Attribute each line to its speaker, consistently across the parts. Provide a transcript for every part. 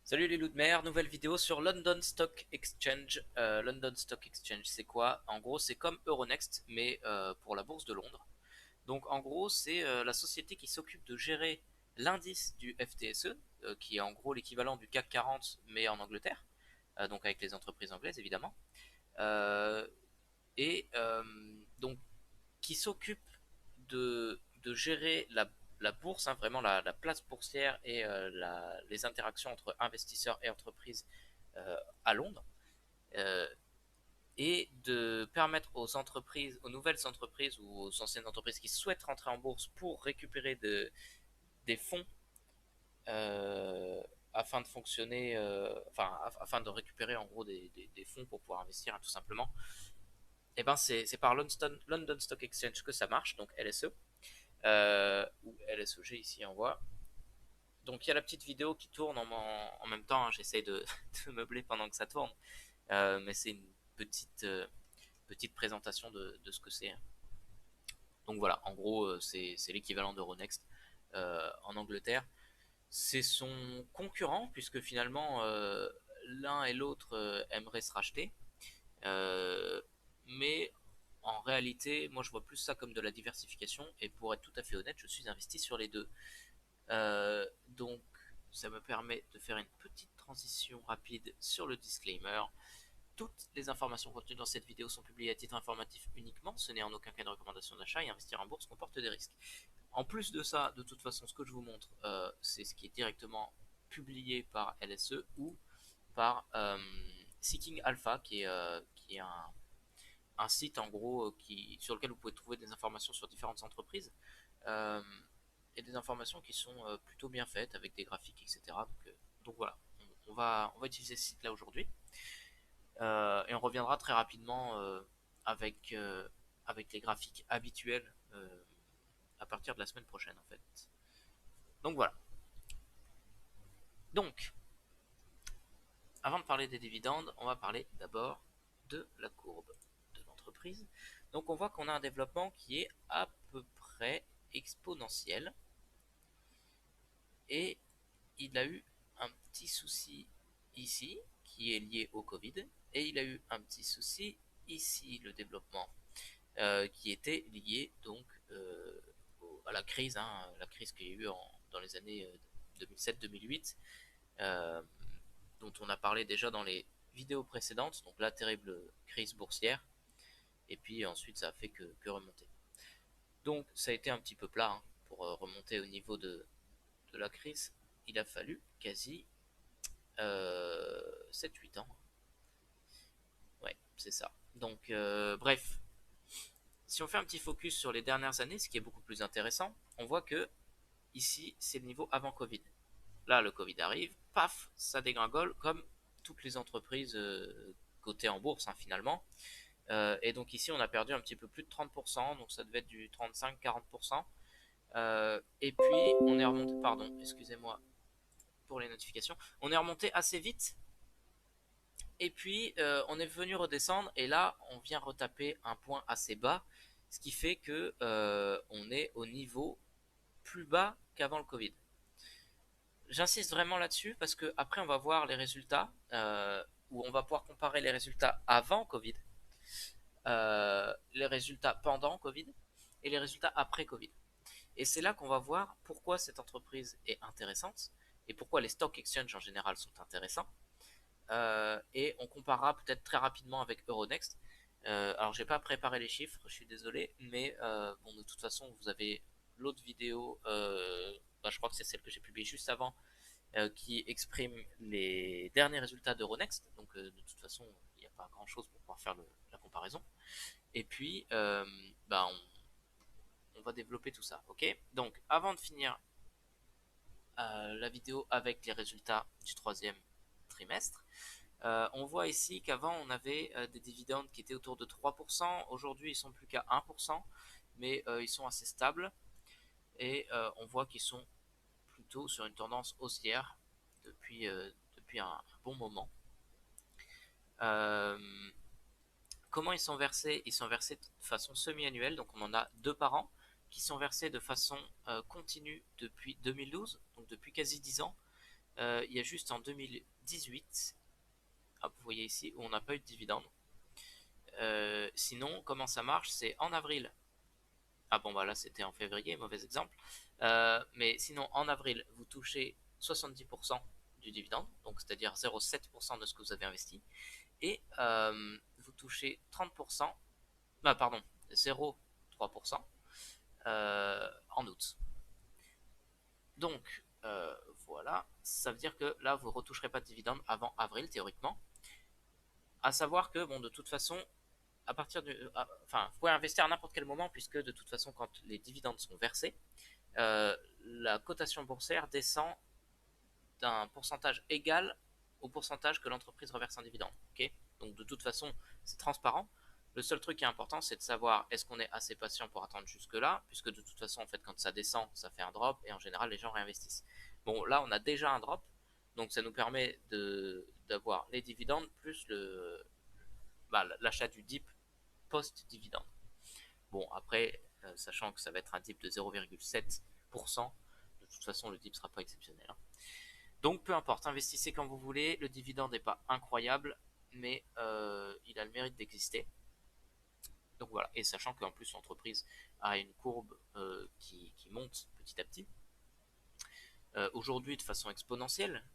Speaker 1: Salut les loups de mer, nouvelle vidéo sur London Stock Exchange. London Stock Exchange, c'est quoi? En gros, c'est comme Euronext, mais pour la bourse de Londres. Donc en gros, c'est la société qui s'occupe de gérer l'indice du FTSE, qui est en gros l'équivalent du CAC 40, mais en Angleterre, donc avec les entreprises anglaises évidemment. Euh, et donc qui s'occupe de gérer la bourse, hein, vraiment la place boursière et les interactions entre investisseurs et entreprises à Londres, euh, et de permettre aux entreprises, aux nouvelles entreprises ou aux anciennes entreprises qui souhaitent rentrer en bourse pour récupérer des fonds euh, afin de fonctionner, afin de récupérer en gros des fonds pour pouvoir investir, hein, tout simplement. Et ben c'est par London Stock Exchange que ça marche, donc LSE. Ou LSEG ici on voit. Donc il y a la petite vidéo qui tourne en même temps, hein, j'essaie de meubler pendant que ça tourne, mais c'est une petite présentation de ce que c'est. Donc voilà, en gros c'est l'équivalent d'Euronext en Angleterre. C'est son concurrent puisque finalement l'un et l'autre aimeraient se racheter. Euh, mais en réalité, moi je vois plus ça comme de la diversification et pour être tout à fait honnête, je suis investi sur les deux. Donc ça me permet de faire une petite transition rapide sur le disclaimer. Toutes les informations contenues dans cette vidéo sont publiées à titre informatif uniquement, ce n'est en aucun cas une recommandation d'achat et investir en bourse comporte des risques. En plus de ça, de toute façon, ce que je vous montre, c'est ce qui est directement publié par LSE ou par Seeking Alpha, qui est un site en gros sur lequel vous pouvez trouver des informations sur différentes entreprises. Euh, et des informations qui sont plutôt bien faites avec des graphiques, etc. Donc voilà, on va utiliser ce site-là aujourd'hui. Et on reviendra très rapidement avec, euh, avec les graphiques habituels à partir de la semaine prochaine en fait. Donc voilà. Donc, avant de parler des dividendes, on va parler d'abord de la courbe de l'entreprise. Donc on voit qu'on a un développement qui est à peu près exponentiel. Et il a eu un petit souci ici, qui est lié au Covid, et il a eu un petit souci ici, le développement, qui était lié donc à la crise, hein, la crise qu'il y a eu dans les années 2007-2008, euh, dont on a parlé déjà dans les vidéos précédentes, donc la terrible crise boursière, et puis ensuite ça a fait que remonter. Donc ça a été un petit peu plat, hein, pour remonter au niveau de la crise. Il a fallu quasi 7-8 ans. Ouais, c'est ça. Donc, bref, si on fait un petit focus sur les dernières années, ce qui est beaucoup plus intéressant, on voit que ici, c'est le niveau avant Covid. Là, le Covid arrive, paf, ça dégringole comme toutes les entreprises cotées en bourse, hein, finalement. Et donc ici, on a perdu un petit peu plus de 30%, donc ça devait être du 35-40%. Et puis, on est remonté, pardon, excusez-moi pour les notifications, on est remonté assez vite. Et puis on est venu redescendre et là on vient retaper un point assez bas, ce qui fait que on est au niveau plus bas qu'avant le Covid. J'insiste vraiment là-dessus parce que après on va voir les résultats où on va pouvoir comparer les résultats avant Covid, les résultats pendant Covid et les résultats après Covid. Et c'est là qu'on va voir pourquoi cette entreprise est intéressante et pourquoi les stock exchange en général sont intéressants. Et on comparera peut-être très rapidement avec Euronext. Alors j'ai pas préparé les chiffres, je suis désolé, mais bon de toute façon vous avez l'autre vidéo, je crois que c'est celle que j'ai publiée juste avant, qui exprime les derniers résultats d'Euronext. Donc de toute façon il n'y a pas grand-chose pour pouvoir faire la comparaison. Et puis on va développer tout ça, ok? Donc avant de finir la vidéo avec les résultats du troisième trimestre, on voit ici qu'avant on avait des dividendes qui étaient autour de 3%, aujourd'hui ils sont plus qu'à 1%, mais ils sont assez stables et on voit qu'ils sont plutôt sur une tendance haussière depuis un bon moment. Euh, Comment ils sont versés? Ils sont versés de façon semi-annuelle, donc on en a deux par an, qui sont versés de façon continue depuis 2012, donc depuis quasi 10 ans. Il y a juste en 2018, ah, vous voyez ici, où on n'a pas eu de dividende. Sinon, comment ça marche? C'est en avril. Ah bon, bah là c'était en février, mauvais exemple. Mais sinon, en avril, vous touchez 70% du dividende, donc c'est-à-dire 0,7% de ce que vous avez investi, et vous touchez 30%, ah, pardon, 0,3% en août. Donc, voilà, ça veut dire que là, vous ne retoucherez pas de dividende avant avril, théoriquement. À savoir que, bon, de toute façon, à partir du. Enfin, vous pouvez investir à n'importe quel moment, puisque de toute façon, quand les dividendes sont versés, la cotation boursière descend d'un pourcentage égal au pourcentage que l'entreprise reverse en dividende. Okay, donc de toute façon, c'est transparent. Le seul truc qui est important, c'est de savoir est-ce qu'on est assez patient pour attendre jusque-là, puisque de toute façon, en fait, quand ça descend, ça fait un drop, et en général, les gens réinvestissent. Bon, là, on a déjà un drop, donc ça nous permet d'avoir les dividendes plus l'achat du dip post-dividende. Bon, après, sachant que ça va être un dip de 0,7%, de toute façon, le dip ne sera pas exceptionnel, hein. Donc peu importe, investissez quand vous voulez, le dividende n'est pas incroyable, mais il a le mérite d'exister. Donc voilà, et sachant qu'en plus l'entreprise a une courbe qui monte petit à petit, aujourd'hui de façon exponentielle,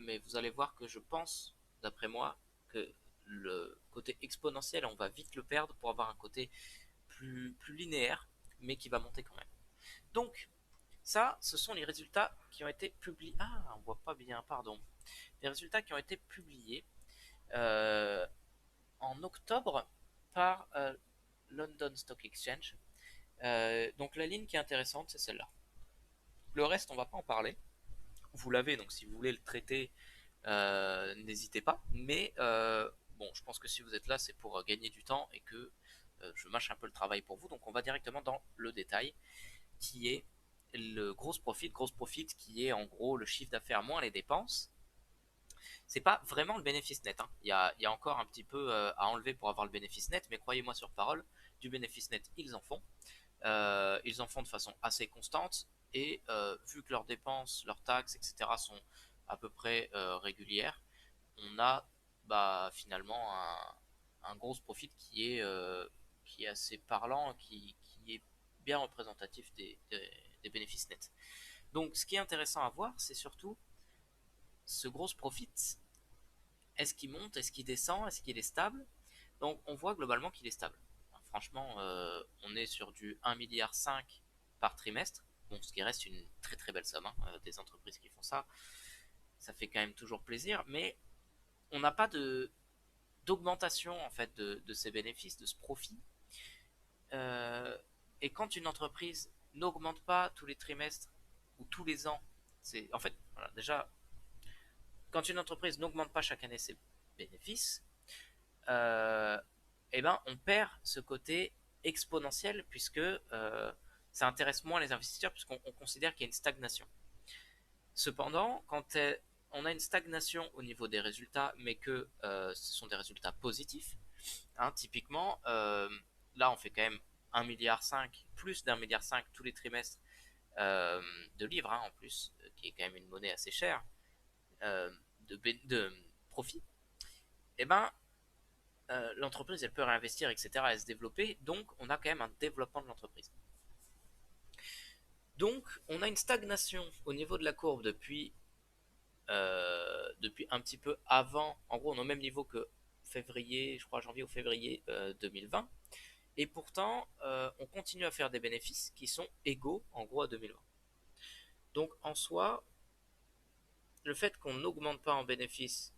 Speaker 1: mais vous allez voir que je pense, d'après moi, que le côté exponentiel, on va vite le perdre pour avoir un côté plus linéaire, mais qui va monter quand même. Donc, ça, ce sont les résultats qui ont été publiés. Ah, on voit pas bien, pardon. Les résultats qui ont été publiés euh, en octobre par London Stock Exchange. Donc la ligne qui est intéressante, c'est celle-là. Le reste, on va pas en parler. Vous l'avez, donc si vous voulez le traiter, n'hésitez pas. Mais bon, je pense que si vous êtes là, c'est pour gagner du temps et que je mâche un peu le travail pour vous. Donc on va directement dans le détail, qui est le gross profit qui est en gros le chiffre d'affaires moins les dépenses. C'est pas vraiment le bénéfice net, hein. Il y a encore un petit peu à enlever pour avoir le bénéfice net, mais croyez-moi sur parole, du bénéfice net, ils en font. Ils en font de façon assez constante, et vu que leurs dépenses, leurs taxes, etc. sont à peu près régulières, on a finalement un gros profit qui est assez parlant, qui est bien représentatif des bénéfices nets. Donc ce qui est intéressant à voir, c'est surtout ce gros profit. Est-ce qu'il monte? Est-ce qu'il descend? Est-ce qu'il est stable? Donc on voit globalement qu'il est stable. Franchement, on est sur du 1,5 milliard par trimestre. Bon, ce qui reste une très très belle somme, hein. Des entreprises qui font ça, ça fait quand même toujours plaisir, mais on n'a pas d'augmentation en fait de ces bénéfices, de ce profit. Euh, et quand une entreprise n'augmente pas tous les trimestres ou tous les ans, c'est en fait voilà, déjà quand une entreprise n'augmente pas chaque année ses bénéfices, euh, eh ben, on perd ce côté exponentiel, puisque ça intéresse moins les investisseurs, puisqu'on considère qu'il y a une stagnation. Cependant, quand on a une stagnation au niveau des résultats, mais que ce sont des résultats positifs, hein, typiquement, là on fait quand même 1,5 milliard, plus d'1,5 milliard tous les trimestres euh, de livres, hein, en plus, qui est quand même une monnaie assez chère, euh, de profit, et eh ben l'entreprise elle peut réinvestir, etc., et se développer, donc on a quand même un développement de l'entreprise. Donc on a une stagnation au niveau de la courbe depuis un petit peu avant, en gros on est au même niveau que février, je crois janvier ou février 2020, et pourtant on continue à faire des bénéfices qui sont égaux en gros à 2020. Donc en soi, le fait qu'on n'augmente pas en bénéfices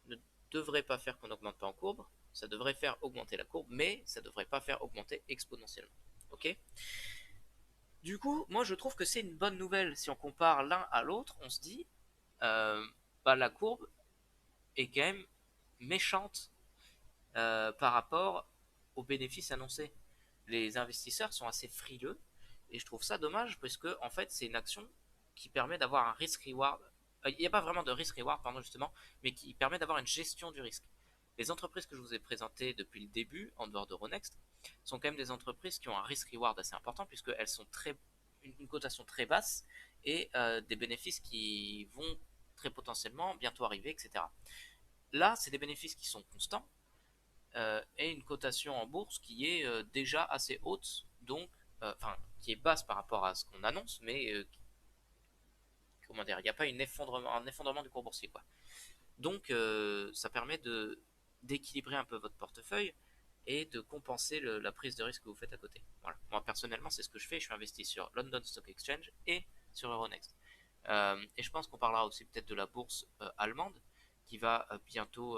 Speaker 1: ne devrait pas faire qu'on n'augmente pas en courbe, ça devrait faire augmenter la courbe, mais ça ne devrait pas faire augmenter exponentiellement. Ok? Du coup, moi je trouve que c'est une bonne nouvelle. Si on compare l'un à l'autre, on se dit, euh, la courbe est quand même méchante par rapport aux bénéfices annoncés. Les investisseurs sont assez frileux, et je trouve ça dommage parce que en fait c'est une action qui permet d'avoir un risk-reward. Il n'y a pas vraiment de risk-reward, pardon, justement, mais qui permet d'avoir une gestion du risque. Les entreprises que je vous ai présentées depuis le début, en dehors d'Euronext, sont quand même des entreprises qui ont un risk-reward assez important, puisqu'elles sont une cotation très basse, et des bénéfices qui vont très potentiellement bientôt arriver, etc. Là, c'est des bénéfices qui sont constants et une cotation en bourse qui est déjà assez haute, donc, enfin, qui est basse par rapport à ce qu'on annonce, mais comment dire, il n'y a pas un effondrement du cours boursier, quoi. Donc, ça permet d'équilibrer un peu votre portefeuille et de compenser la prise de risque que vous faites à côté. Voilà. Moi, personnellement, c'est ce que je fais. Je suis investi sur London Stock Exchange et sur Euronext. Et je pense qu'on parlera aussi peut-être de la bourse allemande qui va bientôt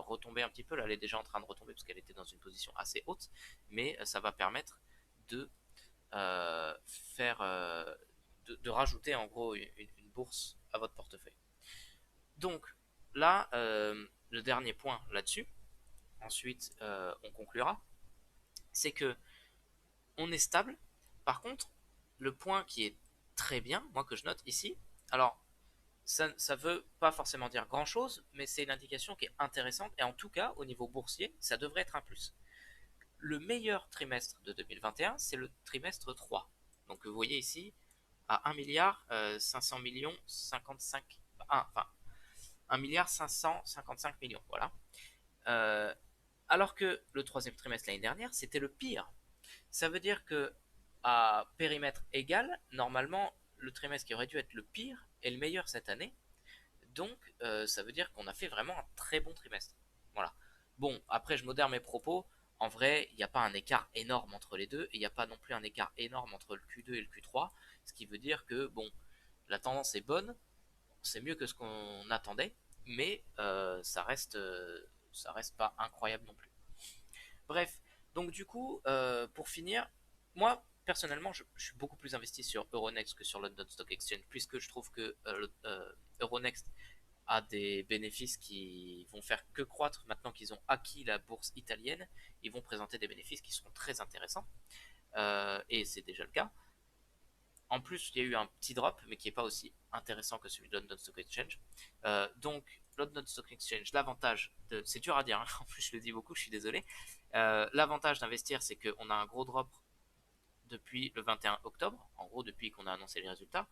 Speaker 1: retomber un petit peu. Là, elle est déjà en train de retomber parce qu'elle était dans une position assez haute, mais ça va permettre de faire de rajouter en gros une bourse à votre portefeuille. Donc là, le dernier point là-dessus, ensuite on conclura, c'est que on est stable. Par contre, le point qui est très bien, moi que je note ici, alors ça veut pas forcément dire grand chose, mais c'est une indication qui est intéressante et en tout cas au niveau boursier, ça devrait être un plus. Le meilleur trimestre de 2021, c'est le trimestre 3. Donc vous voyez ici, à 1 milliard 500 millions 55, enfin 1 milliard 555 millions, voilà. Euh, alors que le troisième trimestre l'année dernière, c'était le pire. Ça veut dire que à périmètre égal, normalement, le trimestre qui aurait dû être le pire est le meilleur cette année. Donc, ça veut dire qu'on a fait vraiment un très bon trimestre. Voilà. Bon, après, je modère mes propos. En vrai, il n'y a pas un écart énorme entre les deux, et il n'y a pas non plus un écart énorme entre le Q2 et le Q3, ce qui veut dire que, bon, la tendance est bonne, c'est mieux que ce qu'on attendait, mais ça reste pas incroyable non plus. Bref, donc du coup, pour finir, moi personnellement, je suis beaucoup plus investi sur Euronext que sur London Stock Exchange, puisque je trouve que Euronext a des bénéfices qui vont faire que croître maintenant qu'ils ont acquis la bourse italienne. Ils vont présenter des bénéfices qui seront très intéressants, et c'est déjà le cas. En plus, il y a eu un petit drop, mais qui n'est pas aussi intéressant que celui de London Stock Exchange. Donc, London Stock Exchange, l'avantage, c'est dur à dire, hein, en plus je le dis beaucoup, je suis désolé. L'avantage d'investir, c'est qu'on a un gros drop depuis le 21 octobre, en gros depuis qu'on a annoncé les résultats.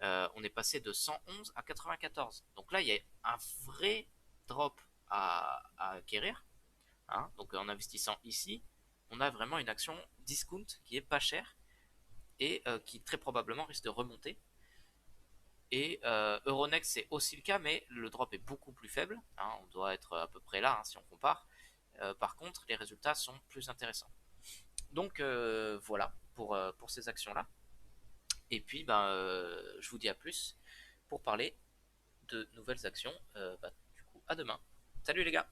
Speaker 1: On est passé de 111 à 94. Donc là, il y a un vrai drop à acquérir. Hein. Donc en investissant ici, on a vraiment une action discount qui est pas chère et qui très probablement risque de remonter. Et Euronext c'est aussi le cas, mais le drop est beaucoup plus faible. Hein, on doit être à peu près là hein, si on compare. Par contre, les résultats sont plus intéressants. Donc voilà pour ces actions-là. Et puis je vous dis à plus pour parler de nouvelles actions. Du coup, à demain. Salut les gars!